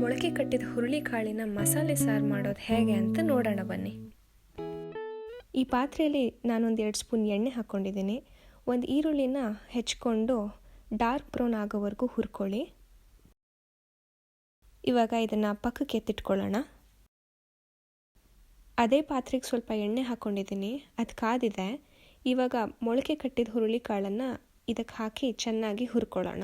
ಮೊಳಕೆ ಕಟ್ಟಿದ ಹುರುಳಿಕಾಳಿನ ಮಸಾಲೆ ಸಾರು ಮಾಡೋದು ಹೇಗೆ ಅಂತ ನೋಡೋಣ ಬನ್ನಿ. ಈ ಪಾತ್ರೆಯಲ್ಲಿ ನಾನೊಂದು 2 ಸ್ಪೂನ್ ಎಣ್ಣೆ ಹಾಕ್ಕೊಂಡಿದ್ದೀನಿ. ಒಂದು ಈರುಳ್ಳಿನ ಹೆಚ್ಕೊಂಡು ಡಾರ್ಕ್ ಬ್ರೌನ್ ಆಗೋವರೆಗೂ ಹುರ್ಕೊಳ್ಳಿ. ಇವಾಗ ಇದನ್ನು ಪಕ್ಕಕ್ಕೆ ಎತ್ತಿಟ್ಕೊಳ್ಳೋಣ. ಅದೇ ಪಾತ್ರೆಗೆ ಸ್ವಲ್ಪ ಎಣ್ಣೆ ಹಾಕ್ಕೊಂಡಿದ್ದೀನಿ, ಅದು ಕಾದಿದೆ. ಇವಾಗ ಮೊಳಕೆ ಕಟ್ಟಿದ ಹುರುಳಿಕಾಳನ್ನು ಇದಕ್ಕೆ ಹಾಕಿ ಚೆನ್ನಾಗಿ ಹುರ್ಕೊಳ್ಳೋಣ.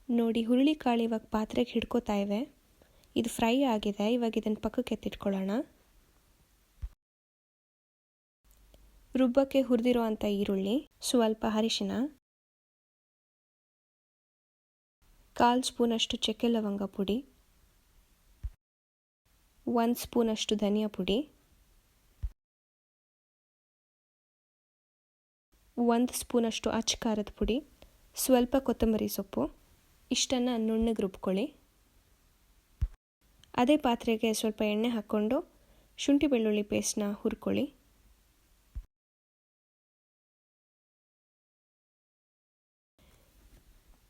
ನೋಡಿ, ಹುರುಳಿಕಾಳು ಇವಾಗ ಪಾತ್ರೆಗೆ ಹಿಡ್ಕೋತಾ ಇವೆ. ಇದು ಫ್ರೈ ಆಗಿದೆ. ಇವಾಗ ಇದನ್ನು ಪಕ್ಕಕ್ಕೆ ಎತ್ತಿಟ್ಕೊಳ್ಳೋಣ. ರುಬ್ಬಕ್ಕೆ ಹುರಿದಿರೋ ಅಂಥ ಈರುಳ್ಳಿ, ಸ್ವಲ್ಪ ಅರಿಶಿನ, 1/4 ಸ್ಪೂನಷ್ಟು ಚಕ್ಕೆ ಲವಂಗ ಪುಡಿ, 1 ಸ್ಪೂನಷ್ಟು ಧನಿಯಾ ಪುಡಿ, 1 ಸ್ಪೂನಷ್ಟು ಅಚ್ಚ ಖಾರದ ಪುಡಿ, ಸ್ವಲ್ಪ ಕೊತ್ತಂಬರಿ ಸೊಪ್ಪು, ಇಷ್ಟನ್ನು ನುಣ್ಣಗೆ ರುಬ್ಕೊಳ್ಳಿ. ಅದೇ ಪಾತ್ರೆಗೆ ಸ್ವಲ್ಪ ಎಣ್ಣೆ ಹಾಕ್ಕೊಂಡು ಶುಂಠಿ ಬೆಳ್ಳುಳ್ಳಿ ಪೇಸ್ಟ್ನ ಹುರ್ಕೊಳ್ಳಿ.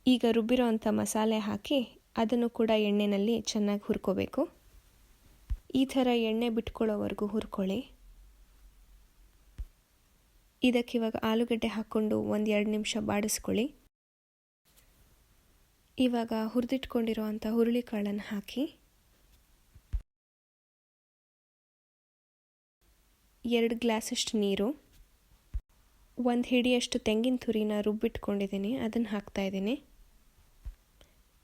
ಈಗ ರುಬ್ಬಿರೋ ಅಂಥ ಮಸಾಲೆ ಹಾಕಿ ಅದನ್ನು ಕೂಡ ಎಣ್ಣೆಯಲ್ಲಿ ಚೆನ್ನಾಗಿ ಹುರ್ಕೋಬೇಕು. ಈ ಥರ ಎಣ್ಣೆ ಬಿಟ್ಕೊಳ್ಳೋವರೆಗೂ ಹುರ್ಕೊಳ್ಳಿ. ಇದಕ್ಕಿವಾಗ ಆಲೂಗಡ್ಡೆ ಹಾಕ್ಕೊಂಡು 1-2 ನಿಮಿಷ ಬಾಡಿಸ್ಕೊಳ್ಳಿ. ಇವಾಗ ಹುರಿದಿಟ್ಕೊಂಡಿರೋ ಅಂಥ ಹುರುಳಿಕಾಳನ್ನು ಹಾಕಿ 2 ಗ್ಲಾಸಷ್ಟು ನೀರು, 1 ಹಿಡಿಯಷ್ಟು ತೆಂಗಿನ ತುರಿನ ರುಬ್ಬಿಟ್ಕೊಂಡಿದ್ದೀನಿ, ಅದನ್ನು ಹಾಕ್ತಾಯಿದ್ದೀನಿ.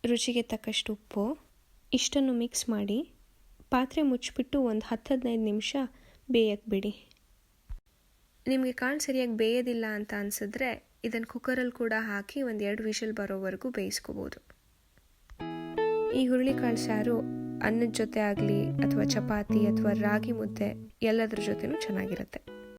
ರುಚಿಗೆ ತಕ್ಕಷ್ಟು ಉಪ್ಪು, ಇಷ್ಟನ್ನು ಮಿಕ್ಸ್ ಮಾಡಿ ಪಾತ್ರೆ ಮುಚ್ಚಿಬಿಟ್ಟು ಒಂದು 10-15 ನಿಮಿಷ ಬೇಯಕ್ಕೆ ಬಿಡಿ. ನಿಮಗೆ ಕಾಳು ಸರಿಯಾಗಿ ಬೇಯೋದಿಲ್ಲ ಅಂತ ಅನಿಸಿದ್ರೆ ಇದನ್ನು ಕುಕ್ಕರಲ್ಲಿ ಕೂಡ ಹಾಕಿ 1-2 ವಿಷಲ್ ಬರೋವರೆಗೂ ಬೇಯಿಸ್ಕೋಬೋದು. ಈ ಹುರುಳಿಕಾಳು ಸಾರು ಅನ್ನದ ಜೊತೆ ಆಗಲಿ ಅಥವಾ ಚಪಾತಿ ಅಥವಾ ರಾಗಿ ಮುದ್ದೆ ಎಲ್ಲದರ ಜೊತೆನೂ ಚೆನ್ನಾಗಿರುತ್ತೆ.